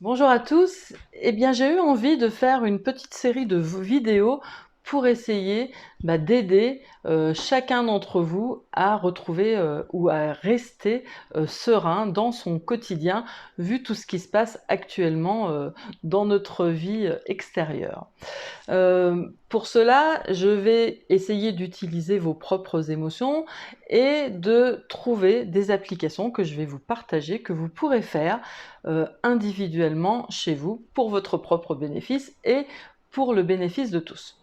Bonjour à tous. Eh bien, j'ai eu envie de faire une petite série de vidéos pour essayer d'aider chacun d'entre vous à retrouver ou à rester serein dans son quotidien, vu tout ce qui se passe actuellement dans notre vie extérieure. Pour cela, je vais essayer d'utiliser vos propres émotions et de trouver des applications que je vais vous partager, que vous pourrez faire individuellement chez vous pour votre propre bénéfice et pour le bénéfice de tous.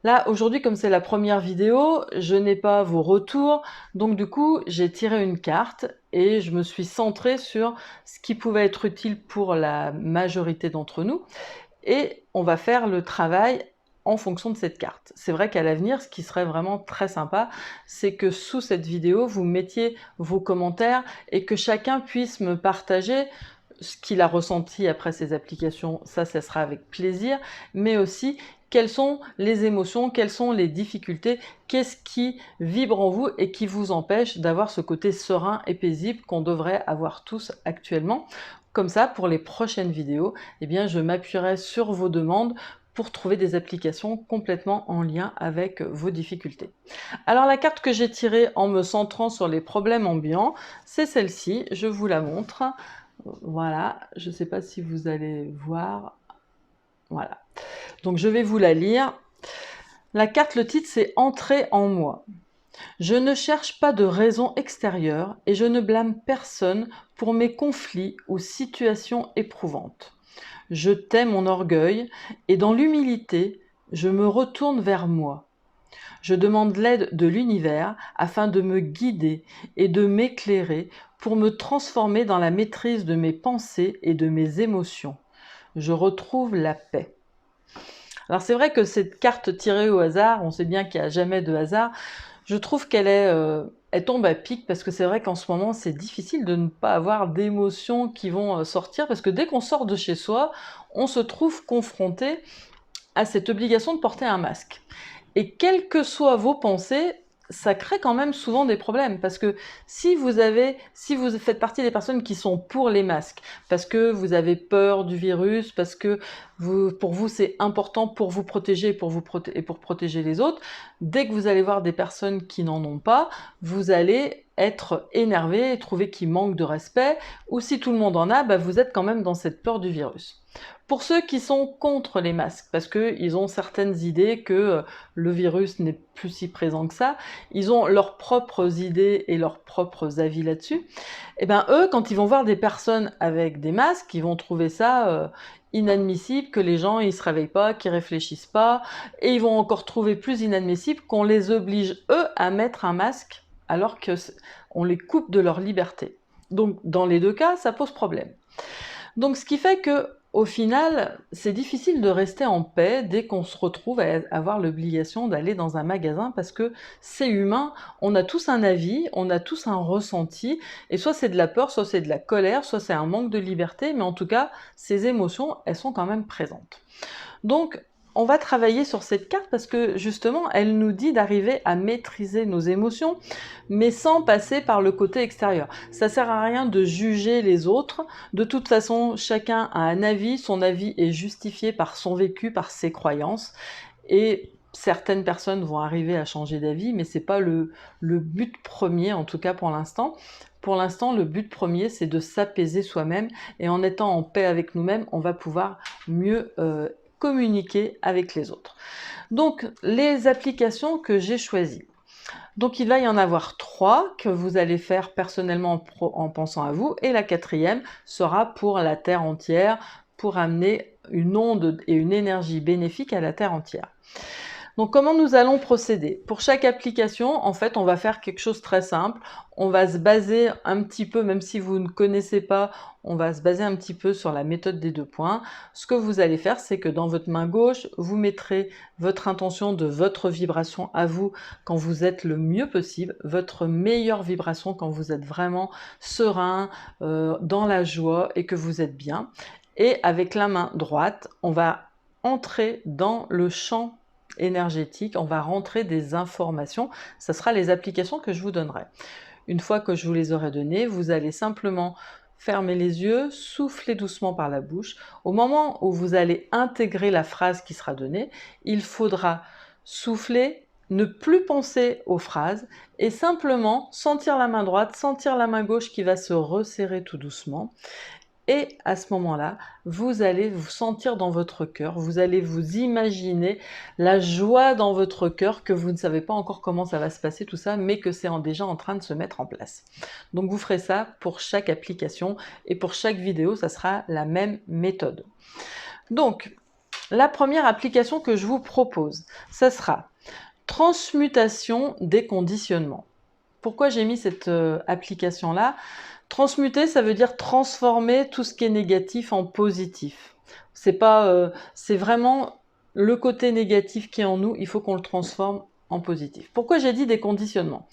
Là, aujourd'hui, comme c'est la première vidéo, je n'ai pas vos retours, donc du coup, j'ai tiré une carte et je me suis centrée sur ce qui pouvait être utile pour la majorité d'entre nous et on va faire le travail en fonction de cette carte. C'est vrai qu'à l'avenir, ce qui serait vraiment très sympa, c'est que sous cette vidéo, vous mettiez vos commentaires et que chacun puisse me partager ce qu'il a ressenti après ces applications. Ça sera avec plaisir, mais aussi quelles sont les émotions, quelles sont les difficultés, qu'est-ce qui vibre en vous et qui vous empêche d'avoir ce côté serein et paisible qu'on devrait avoir tous actuellement. Comme ça, pour les prochaines vidéos, eh bien, je m'appuierai sur vos demandes pour trouver des applications complètement en lien avec vos difficultés. Alors la carte que j'ai tirée en me centrant sur les problèmes ambiants, c'est celle-ci, je vous la montre. Voilà, je ne sais pas si vous allez voir. Voilà. Donc je vais vous la lire. La carte, le titre, c'est Entrer en moi. Je ne cherche pas de raison extérieure et je ne blâme personne pour mes conflits ou situations éprouvantes. Je tais mon orgueil et dans l'humilité, je me retourne vers moi. Je demande l'aide de l'univers afin de me guider et de m'éclairer pour me transformer dans la maîtrise de mes pensées et de mes émotions. Je retrouve la paix. Alors c'est vrai que cette carte tirée au hasard, on sait bien qu'il n'y a jamais de hasard, je trouve elle tombe à pic parce que c'est vrai qu'en ce moment c'est difficile de ne pas avoir d'émotions qui vont sortir parce que dès qu'on sort de chez soi, on se trouve confronté à cette obligation de porter un masque. Et quelles que soient vos pensées, ça crée quand même souvent des problèmes parce que si vous faites partie des personnes qui sont pour les masques, parce que vous avez peur du virus, parce que pour vous c'est important pour vous protéger et pour protéger les autres, dès que vous allez voir des personnes qui n'en ont pas, vous allez être énervé et trouver qu'il manque de respect, ou si tout le monde en a, vous êtes quand même dans cette peur du virus. Pour ceux qui sont contre les masques, parce qu'ils ont certaines idées que le virus n'est plus si présent que ça, ils ont leurs propres idées et leurs propres avis là-dessus, et bien eux, quand ils vont voir des personnes avec des masques, ils vont trouver ça inadmissible, que les gens ils se réveillent pas, qu'ils réfléchissent pas, et ils vont encore trouver plus inadmissible qu'on les oblige eux à mettre un masque alors qu'on les coupe de leur liberté. Donc dans les deux cas, ça pose problème. Donc ce qui fait que au final, c'est difficile de rester en paix dès qu'on se retrouve à avoir l'obligation d'aller dans un magasin parce que c'est humain, on a tous un avis, on a tous un ressenti, et soit c'est de la peur, soit c'est de la colère, soit c'est un manque de liberté, mais en tout cas, ces émotions, elles sont quand même présentes. Donc, on va travailler sur cette carte parce que justement, elle nous dit d'arriver à maîtriser nos émotions, mais sans passer par le côté extérieur. Ça sert à rien de juger les autres. De toute façon, chacun a un avis. Son avis est justifié par son vécu, par ses croyances. Et certaines personnes vont arriver à changer d'avis, mais c'est pas le but premier, en tout cas pour l'instant. Pour l'instant, le but premier, c'est de s'apaiser soi-même. Et en étant en paix avec nous-mêmes, on va pouvoir mieux communiquer avec les autres. Donc, les applications que j'ai choisies. Donc, il va y en avoir 3 que vous allez faire personnellement en pensant à vous, et la 4e sera pour la Terre entière, pour amener une onde et une énergie bénéfique à la Terre entière. Donc comment nous allons procéder? Pour chaque application, en fait, on va faire quelque chose de très simple. On va se baser un petit peu, même si vous ne connaissez pas, on va se baser un petit peu sur la méthode des 2 points. Ce que vous allez faire, c'est que dans votre main gauche, vous mettrez votre intention de votre vibration à vous quand vous êtes le mieux possible, votre meilleure vibration quand vous êtes vraiment serein, dans la joie et que vous êtes bien. Et avec la main droite, on va entrer dans le champ énergétique, on va rentrer des informations, ça sera les applications que je vous donnerai. Une fois que je vous les aurai données, vous allez simplement fermez les yeux, soufflez doucement par la bouche. Au moment où vous allez intégrer la phrase qui sera donnée, il faudra souffler, ne plus penser aux phrases et simplement sentir la main droite, sentir la main gauche qui va se resserrer tout doucement. Et à ce moment-là, vous allez vous sentir dans votre cœur, vous allez vous imaginer la joie dans votre cœur, que vous ne savez pas encore comment ça va se passer tout ça, mais que c'est déjà en train de se mettre en place. Donc vous ferez ça pour chaque application et pour chaque vidéo, ça sera la même méthode. Donc, la première application que je vous propose, ça sera transmutation des conditionnements. Pourquoi j'ai mis cette application-là? Transmuter, ça veut dire transformer tout ce qui est négatif en positif. C'est vraiment le côté négatif qui est en nous, il faut qu'on le transforme en positif. Pourquoi j'ai dit des conditionnements?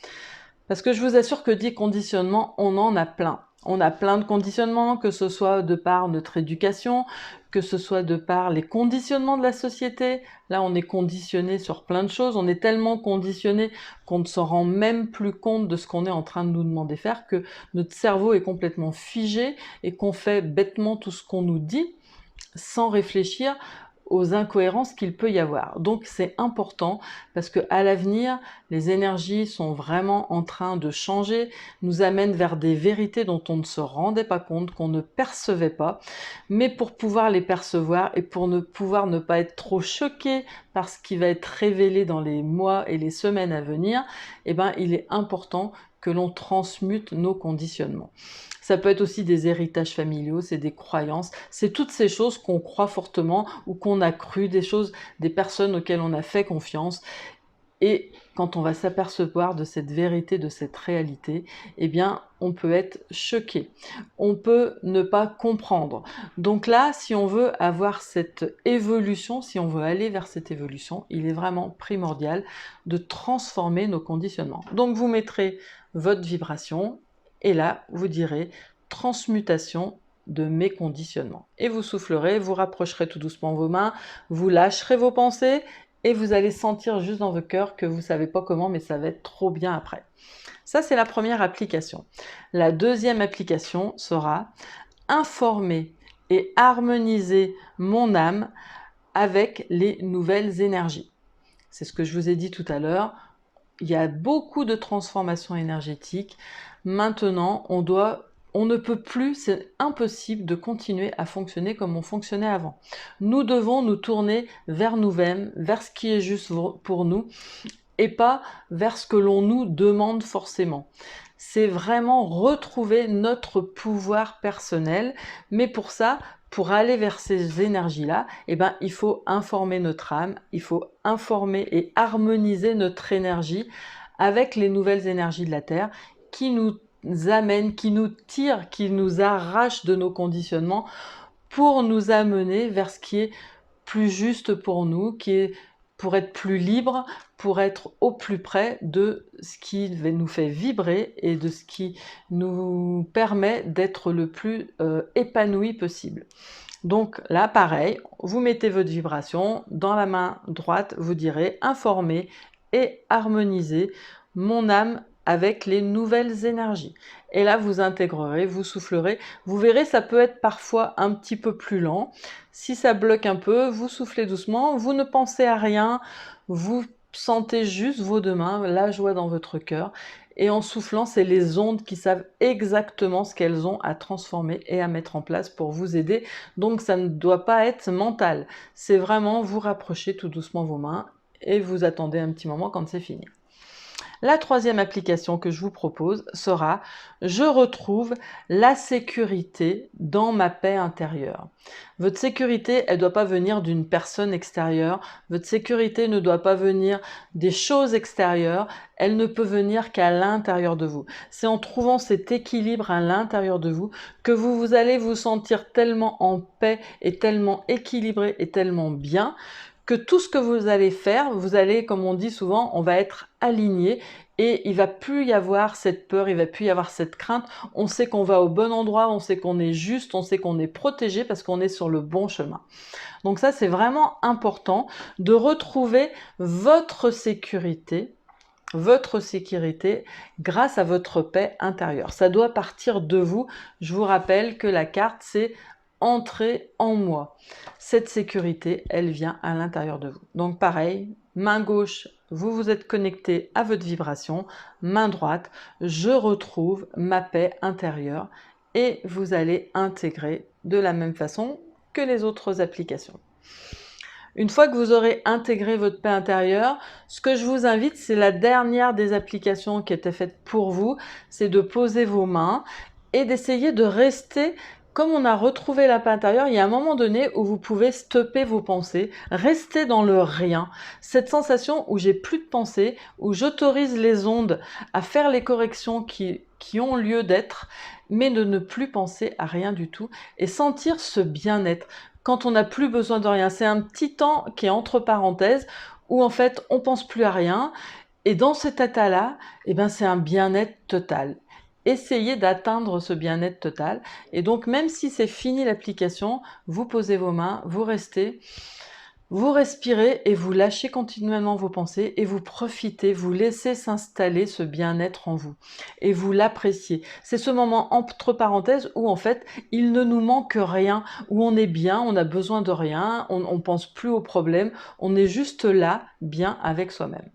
Parce que je vous assure que des conditionnements, on en a plein. On a plein de conditionnements, que ce soit de par notre éducation, que ce soit de par les conditionnements de la société. Là, on est conditionné sur plein de choses. On est tellement conditionné qu'on ne s'en rend même plus compte de ce qu'on est en train de nous demander de faire, que notre cerveau est complètement figé et qu'on fait bêtement tout ce qu'on nous dit sans réfléchir aux incohérences qu'il peut y avoir. Donc c'est important parce que à l'avenir, les énergies sont vraiment en train de changer, nous amènent vers des vérités dont on ne se rendait pas compte, qu'on ne percevait pas. Mais pour pouvoir les percevoir et pour pouvoir ne pas être trop choqué par ce qui va être révélé dans les mois et les semaines à venir, eh ben, il est important que l'on transmute nos conditionnements. Ça peut être aussi des héritages familiaux, c'est des croyances, c'est toutes ces choses qu'on croit fortement ou qu'on a cru, des choses, des personnes auxquelles on a fait confiance. Et quand on va s'apercevoir de cette vérité, de cette réalité, eh bien, on peut être choqué. On peut ne pas comprendre. Donc là, si on veut avoir cette évolution, si on veut aller vers cette évolution, il est vraiment primordial de transformer nos conditionnements. Donc vous mettrez votre vibration et là, vous direz transmutation de mes conditionnements. Et vous soufflerez, vous rapprocherez tout doucement vos mains, vous lâcherez vos pensées et vous allez sentir juste dans vos cœurs que vous ne savez pas comment, mais ça va être trop bien après. Ça, c'est la première application. La deuxième application sera informer et harmoniser mon âme avec les nouvelles énergies. C'est ce que je vous ai dit tout à l'heure. Il y a beaucoup de transformations énergétiques. Maintenant, on ne peut plus, c'est impossible de continuer à fonctionner comme on fonctionnait avant. Nous devons nous tourner vers nous-mêmes, vers ce qui est juste pour nous, et pas vers ce que l'on nous demande forcément. C'est vraiment retrouver notre pouvoir personnel, mais pour ça, pour aller vers ces énergies-là, eh ben, il faut informer notre âme, il faut informer et harmoniser notre énergie avec les nouvelles énergies de la Terre qui nous amènent, qui nous tirent, qui nous arrachent de nos conditionnements pour nous amener vers ce qui est plus juste pour nous, qui est pour être plus libre, pour être au plus près de ce qui nous fait vibrer et de ce qui nous permet d'être le plus épanoui possible. Donc là, pareil, vous mettez votre vibration, dans la main droite, vous direz informer et harmoniser mon âme avec les nouvelles énergies. Et là, vous intégrerez, vous soufflerez. Vous verrez, ça peut être parfois un petit peu plus lent. Si ça bloque un peu, vous soufflez doucement, vous ne pensez à rien, vous sentez juste vos deux mains, la joie dans votre cœur. Et en soufflant, c'est les ondes qui savent exactement ce qu'elles ont à transformer et à mettre en place pour vous aider. Donc ça ne doit pas être mental. C'est vraiment vous rapprocher tout doucement vos mains et vous attendez un petit moment quand c'est fini. La troisième application que je vous propose sera « Je retrouve la sécurité dans ma paix intérieure ». Votre sécurité, elle ne doit pas venir d'une personne extérieure. Votre sécurité ne doit pas venir des choses extérieures. Elle ne peut venir qu'à l'intérieur de vous. C'est en trouvant cet équilibre à l'intérieur de vous que vous allez vous sentir tellement en paix et tellement équilibré et tellement bien que tout ce que vous allez faire, vous allez, comme on dit souvent, on va être aligné et il va plus y avoir cette peur, il va plus y avoir cette crainte. On sait qu'on va au bon endroit, on sait qu'on est juste, on sait qu'on est protégé parce qu'on est sur le bon chemin. Donc ça, c'est vraiment important de retrouver votre sécurité votre sécurité grâce à votre paix intérieure. Ça doit partir de vous. Je vous rappelle que la carte, c'est entrer en moi. Cette sécurité, elle vient à l'intérieur de vous. Donc pareil, main gauche, vous vous êtes connecté à votre vibration. Main droite, je retrouve ma paix intérieure et vous allez intégrer de la même façon que les autres applications. Une fois que vous aurez intégré votre paix intérieure, ce que je vous invite, c'est la dernière des applications qui était faite pour vous, c'est de poser vos mains et d'essayer de rester. Comme on a retrouvé la paix intérieure, il y a un moment donné où vous pouvez stopper vos pensées, rester dans le rien. Cette sensation où j'ai plus de pensées, où j'autorise les ondes à faire les corrections qui ont lieu d'être, mais de ne plus penser à rien du tout et sentir ce bien-être quand on n'a plus besoin de rien. C'est un petit temps qui est entre parenthèses où en fait on pense plus à rien et dans cet état-là, c'est un bien-être total. Essayez d'atteindre ce bien-être total et donc même si c'est fini l'application, vous posez vos mains, vous restez, vous respirez et vous lâchez continuellement vos pensées et vous profitez, vous laissez s'installer ce bien-être en vous et vous l'appréciez. C'est ce moment entre parenthèses où en fait il ne nous manque rien, où on est bien, on n'a besoin de rien, on ne pense plus aux problèmes, on est juste là, bien avec soi-même.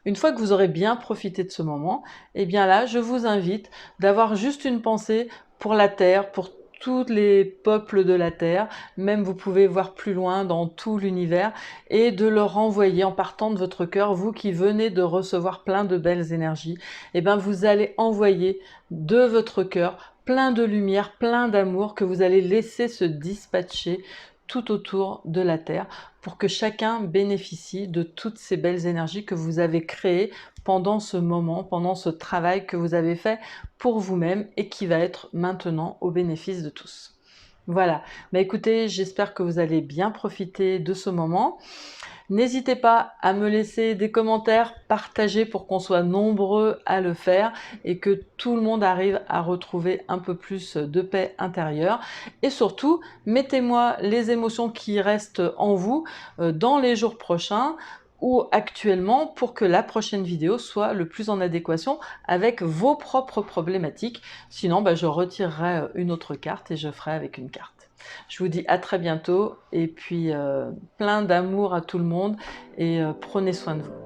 Une fois que vous aurez bien profité de ce moment, là, je vous invite d'avoir juste une pensée pour la Terre, pour tous les peuples de la Terre, même vous pouvez voir plus loin dans tout l'univers, et de leur envoyer en partant de votre cœur, vous qui venez de recevoir plein de belles énergies, vous allez envoyer de votre cœur plein de lumière, plein d'amour que vous allez laisser se dispatcher tout autour de la Terre pour que chacun bénéficie de toutes ces belles énergies que vous avez créées pendant ce moment, pendant ce travail que vous avez fait pour vous-même et qui va être maintenant au bénéfice de tous. Voilà, écoutez, j'espère que vous allez bien profiter de ce moment. N'hésitez pas à me laisser des commentaires, partager pour qu'on soit nombreux à le faire et que tout le monde arrive à retrouver un peu plus de paix intérieure. Et surtout, mettez-moi les émotions qui restent en vous dans les jours prochains ou actuellement pour que la prochaine vidéo soit le plus en adéquation avec vos propres problématiques. Sinon, je retirerai une autre carte et je ferai avec une carte. Je vous dis à très bientôt et puis plein d'amour à tout le monde et prenez soin de vous.